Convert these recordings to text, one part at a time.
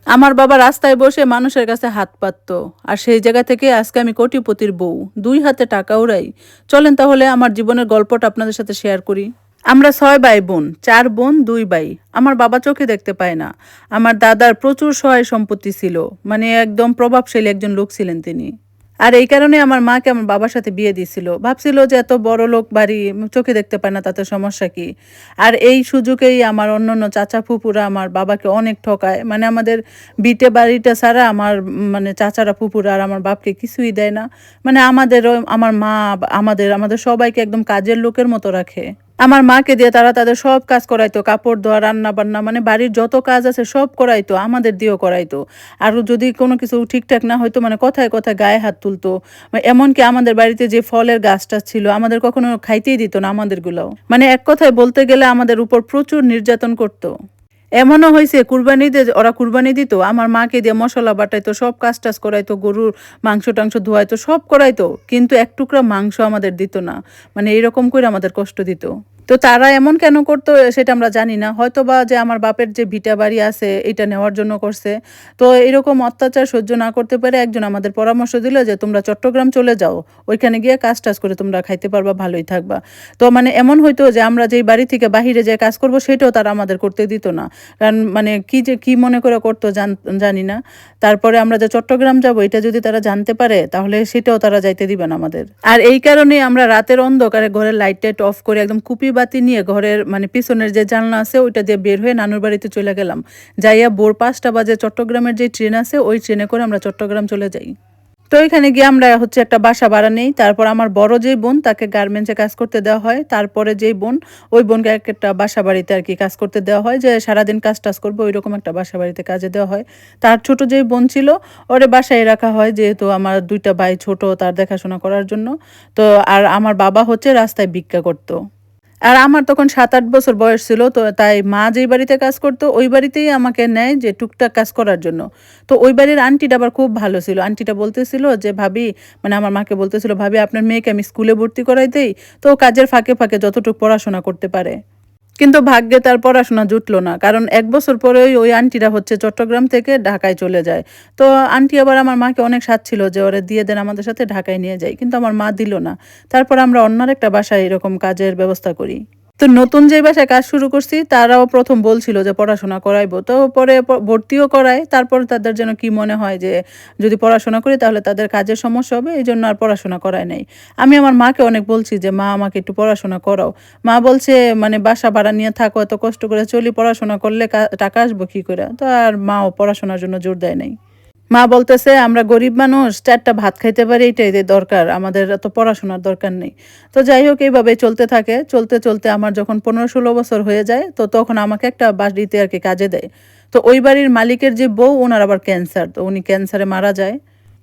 আমার বাবা রাস্তায় বসে মানুষের কাছে হাত পাততো। আর সেই জায়গা থেকে আজকে আমি কোটিপতির বউ। ২ হাতে টাকা উড়াই। চলেন তাহলে আমার জীবনের গল্পটা আপনাদের সাথে শেয়ার করি। আমরা ৬ ভাই বোন, ৪ বোন, ২ ভাই। আমার বাবা চোখে দেখতে পায় না। আমার দাদার প্রচুর সহায় সম্পত্তি ছিল। মানে একদম প্রভাবশালী একজন লোক ছিলেন তিনি। আর এই কারণে আমার মাকে আমার বাবার সাথে বিয়ে দিয়েছিল। ভাবছিল যে এত বড়লোক বাড়ি, চোখে দেখতে পায় না, তাতে সমস্যা কি? আর এই সুযোগেই আমার অন্যান্য চাচা ফুপুরা আমার বাবাকে অনেক ঠকায়। মানে আমাদের ভিটে বাড়িটা ছাড়া আমার মানে চাচারা ফুপুরা আর আমার বাপকে কিছুই দেয় না। মানে আমাদেরও আমার মা আমাদের আমাদের সবাইকে একদম কাজের লোকের মতো রাখে। আমার মাকে দিয়ে তারা তাদের সব কাজ করাইতো, কাপড় ধোয়া, রান্না বান্না, মানে বাড়ির যত কাজ আছে সব করাইতো, আমাদের দিয়েও করাইতো। আর যদি কোনো কিছু ঠিকঠাক না হয়তো মানে কথায় কথায় গায়ে হাত তুলতো। এমনকি আমাদের বাড়িতে যে ফলের গাছটা ছিল আমাদের কখনো খাইতেই দিত না আমাদেরগুলোও। মানে এক কথায় বলতে গেলে আমাদের উপর প্রচুর নির্যাতন করতো। এমনও হয়েছে কুরবানিতে ওরা কুরবানি দিত, আমার মাকে দিয়ে মশলা বাটাইতো, সব কাজ টাজ করাইতো, গরুর মাংস টাংস ধোয়াইতো, সব করাইতো, কিন্তু এক টুকরা মাংস আমাদের দিত না। মানে এইরকম করে আমাদের কষ্ট দিত। তো তারা এমন কেন করতো সেটা আমরা জানি না, হয়তো বা যে আমার বাপের যে ভিটা বাড়ি আছে এটা নেওয়ার জন্য করছে। তো এরকম অত্যাচার সহ্য না করতে পারে একজন আমাদের পরামর্শ দিল যে তোমরা চট্টগ্রাম চলে যাও, ওইখানে গিয়ে কাজ টাজ করে তোমরা খাইতে পারবা, ভালোই থাকবা। তো মানে এমন হইতো যে আমরা যেই বাড়ি থেকে বাহিরে যে কাজ করব সেটাও তারা আমাদের করতে দিত না। কারণ মানে কি যে কি মনে করে করতো জানি না। তারপরে আমরা যে চট্টগ্রাম যাব এটা যদি তারা জানতে পারে তাহলে সেটাও তারা যাইতে দিবে না আমাদের। আর এই কারণে আমরা রাতের অন্ধকারে ঘরের লাইট টাইট অফ করে একদম কুপি বাতি নিয়ে ঘরের মানে পিছনের যে জানলা আছে ওইটা দিয়ে বের হয়ে নানুর বাড়িতে চলে গেলাম। যাইয়া ভোর ৫টা বাজে চট্টগ্রামের যে ট্রেন আছে ওই ট্রেনে করে আমরা চট্টগ্রাম চলে যাই। তো এখানে গিয়ে আমরা হচ্ছে একটা বাসা ভাড়া নেই। তারপর আমার বড় যেই বোন তাকে গার্মেন্টসে কাজ করতে দেওয়া হয়। তারপরে যেই বোন ওই বোনকে একটা বাসা বাড়িতে আর কি কাজ করতে দেওয়া হয়, যে সারাদিন কাজ টাজ করবো ওইরকম একটা বাসা বাড়িতে কাজে দেওয়া হয়। তার ছোট যেই বোন ছিল ওরে বাসায় রাখা হয়, যেহেতু আমার ২টা ভাই ছোট, তার দেখাশোনা করার জন্য। তো আর আমার বাবা হচ্ছে রাস্তায় ভিক্ষা করতো। আর আমার তখন ৭-৮ বছর বয়স ছিল। তো তাই মা যেই বাড়িতে কাজ করতো ওই বাড়িতেই আমাকে নেয় যে টুকটাক কাজ করার জন্য। তো ওই বাড়ির আন্টিটা আবার খুব ভালো ছিল। আন্টিটা বলতেছিল যে, "ভাবি", মানে আমার মাকে বলতেছিল, "ভাবি আপনার মেয়েকে আমি স্কুলে ভর্তি করাই দেই। তো ও কাজের ফাঁকে ফাঁকে যতটুকু পড়াশোনা করতে পারে।" কিন্তু ভাগ্যে তার পড়াশোনা জুটলো না। কারণ ১ বছর পরেই ওই আন্টিরা হচ্ছে চট্টগ্রাম থেকে ঢাকায় চলে যায়। তো আন্টি আবার আমার মাকে অনেক সাধছিল যে, "ওরে দিয়ে দেন আমাদের সাথে, ঢাকায় নিয়ে যাই।" কিন্তু আমার মা দিল না। তারপর আমরা অন্য আরেকটা বাসায় এরকম কাজের ব্যবস্থা করি। তো নতুন যে বাসায় কাজ শুরু করছি তারাও ১ম বলছিল যে পড়াশোনা করাইবো। তো পরে ভর্তিও করায়। তারপর তাদের যেন কি মনে হয় যে যদি পড়াশোনা করি তাহলে তাদের কাজের সমস্যা হবে। এজন্য আর পড়াশোনা করায় নাই। আমি আমার মাকে অনেক বলছি যে, "মা আমাকে একটু পড়াশোনা করাও।" মা বলছে, মানে বাসা ভাড়া নিয়ে থাকো, এত কষ্ট করে চলি, পড়াশোনা করলে টাকা আসবো কি কইরা? তো আর মাও পড়াশোনার জন্য জোর দেয় নাই। মা বলতেছে, "আমরা গরিব মানুষ, ৪ টা ভাত খাইতে পারি এটাই যে দরকার। আমাদের এত পড়াশোনার দরকার নেই।" তো যাই হোক এইভাবে চলতে থাকে। চলতে, চলতে আমার যখন ১৫-১৬ বছর হয়ে যায় তো তখন আমাকে একটা বাড়িতে আরকি কাজে দেয়। তো ওই বাড়ির মালিকের যে বউ উনার আবার ক্যান্সার। তো উনি ক্যান্সারে মারা যায়।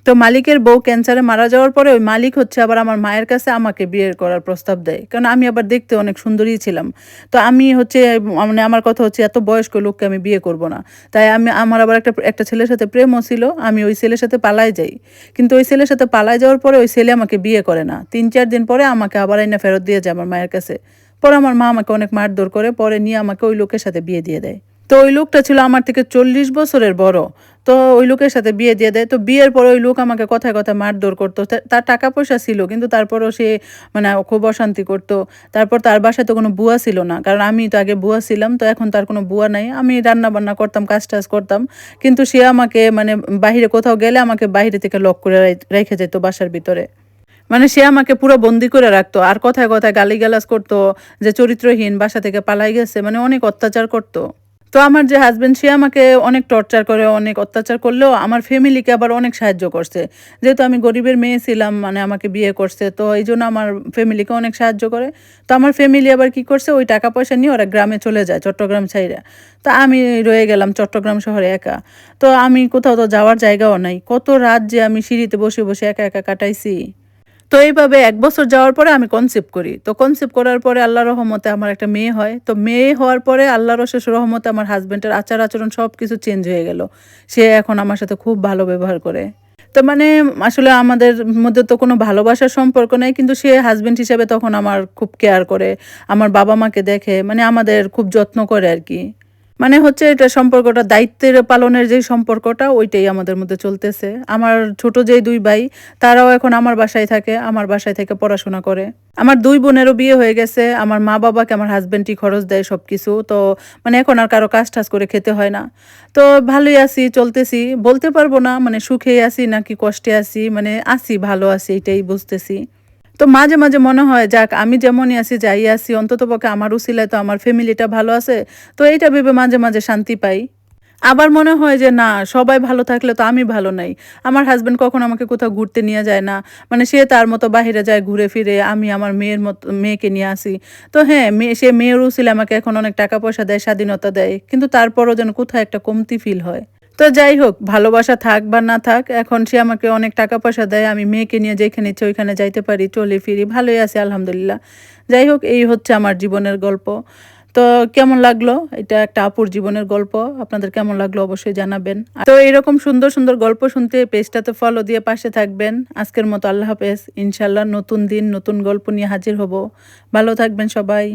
তো মালিকের বউ ক্যান্সারে মারা যাওয়ার পরে ওই মালিক হচ্ছে আবার আমার মায়ের কাছে আমাকে বিয়ে করার প্রস্তাব দেয়। কারণ আমি আবার দেখতে অনেক সুন্দরী ছিলাম। তো আমি হচ্ছে মানে আমার কথা হচ্ছে এত বয়স্ক লোককে আমি বিয়ে করব না। তাই আমার আবার একটা ছেলের সাথে প্রেমও ছিল। আমি ওই ছেলের সাথে পালায় যাই। কিন্তু ওই ছেলের সাথে পালায় যাওয়ার পরে ওই ছেলে আমাকে বিয়ে করে না। ৩-৪ দিন পরে আমাকে আবার আইনা ফেরত দিয়ে যায় আমার মায়ের কাছে। পরে আমার মা আমাকে অনেক মারধর করে, পরে নিয়ে আমাকে ওই লোকের সাথে বিয়ে দিয়ে দেয়। তো ওই লোকটা ছিল আমার থেকে ৪০ বছরের বড়। তো ওই লোকের সাথে বিয়ে দিয়ে দেয়। তো বিয়ের পরে ওই লোক আমাকে কথায়, কথায় মারধর করতো। তার টাকা পয়সা ছিল কিন্তু তারপরেও সে মানে খুব অশান্তি করতো। তারপর তার বাসায় তো কোনো বুয়া ছিল না। কারণ আমি তো আগে বুয়া ছিলাম। তো এখন তার কোনো বুয়া নাই। আমি রান্না-বান্না করতাম, কাজ-টাজ করতাম। কিন্তু সে আমাকে মানে বাহিরে কোথাও গেলে আমাকে বাহিরে থেকে লক করে রাইখা যাইত বাসার ভিতরে। মানে সে আমাকে পুরো বন্দি করে রাখতো। আর কথায়, কথায় গালিগালাজ করতো যে চরিত্রহীন, বাসা থেকে পালাই গেছে। মানে অনেক অত্যাচার করতো। তো আমার যে হাসব্যান্ড সে আমাকে অনেক টর্চার করে, অনেক অত্যাচার করলেও আমার ফ্যামিলিকে আবার অনেক সাহায্য করছে। যেহেতু আমি গরিবের মেয়ে ছিলাম, মানে আমাকে বিয়ে করছে। তো এইজন্য আমার ফ্যামিলিকে অনেক সাহায্য করে। তো আমার ফ্যামিলি আবার কি করছে, ওই টাকা পয়সা নিয়ে ওরা গ্রামে চলে যায়, চট্টগ্রাম ছাইড়া। তো আমি রয়ে গেলাম চট্টগ্রাম শহরে একা। তো আমি কোথাও তো যাওয়ার জায়গাও নাই। কত রাত যে আমি সিঁড়িতে বসে, বসে একা, একা কাটাইছি। তো এইভাবে ১ বছর যাওয়ার পরে আমি কনসিভ করি। তো কনসিভ করার পরে আল্লাহর রহমতে আমার একটা মেয়ে হয়। তো মেয়ে হওয়ার পরে আল্লাহর অশেষ রহমতে আমার হাসব্যান্ডের আচার-আচরণ সবকিছু চেঞ্জ হয়ে গেল। সে এখন আমার সাথে খুব ভালো ব্যবহার করে। তো মানে আসলে আমাদের মধ্যে তো কোনো ভালোবাসার সম্পর্ক নাই। কিন্তু সে হাসব্যান্ড হিসেবে তখন আমার খুব কেয়ার করে। আমার বাবা-মাকে দেখে। মানে আমাদের খুব যত্ন করে আরকি। মানে হচ্ছে এটা সম্পর্কটা দায়িত্বের পালনের যে সম্পর্কটা ওইটাই আমাদের মধ্যে চলতেছে। আমার ছোট যেই ২ ভাই তারাও এখন আমার বাসায় থাকে, আমার বাসায় থেকে পড়াশোনা করে। আমার ২ বোনেরও বিয়ে হয়ে গেছে। আমার মা-বাবাকে আমার হাসব্যান্ডই খরচ দেয় সবকিছু। তো মানে এখন আর কারো কাজ-টাজ করে খেতে হয় না। তো ভালোই আছি, চলতেছি। বলতে পারবো না মানে সুখে আছি নাকি কষ্টে আছি, মানে আছি, ভালো আছি এটাই বুঝতেছি। তো মাঝে, মাঝে মনে হয় যাক আমি যেমনই আছি, যাই আছি অন্ততপক্ষে আমার উছিলায় তো আমার ফ্যামিলিটা ভালো আছে। তো এইটা ভেবে মাঝে, মাঝে শান্তি পাই। আবার মনে হয় যে না সবাই ভালো থাকলে তো আমি ভালো নাই। আমার হাসব্যান্ড কখনো আমাকে কোথাও ঘুরতে নিয়ে যায় না। মানে সে তার মতো বাহিরে যায় ঘুরে ফিরে, আমি আমার মেয়েকে নিয়ে আসি। তো হ্যাঁ, সে মেয়ের উছিলায় আমাকে এখন অনেক টাকা পয়সা দেয়, স্বাধীনতা দেয়। কিন্তু তারপরও যেন কোথাও একটা কমতি ফিল হয়। তো যাই হোক, ভালোবাসা থাক বা না থাক, এখন সে আমাকে অনেক টাকা পয়সা দেয়। আমি মেয়েকে নিয়ে যেখানে ইচ্ছে ওইখানে যাইতে পারি, চলি ফিরি। ভালোই আছি আলহামদুলিল্লাহ। যাই হোক, এই হচ্ছে আমার জীবনের গল্প। তো কেমন লাগলো? এটা একটা আপুর জীবনের গল্প। আপনাদের কেমন লাগলো অবশ্যই জানাবেন। তো এরকম সুন্দর, সুন্দর গল্প শুনতে পেজটাতে ফলো দিয়ে পাশে থাকবেন। আজকের মতো আল্লাহ হাফেজ। ইনশাআল্লাহ নতুন দিন, নতুন গল্প নিয়ে হাজির হব। ভালো থাকবেন সবাই।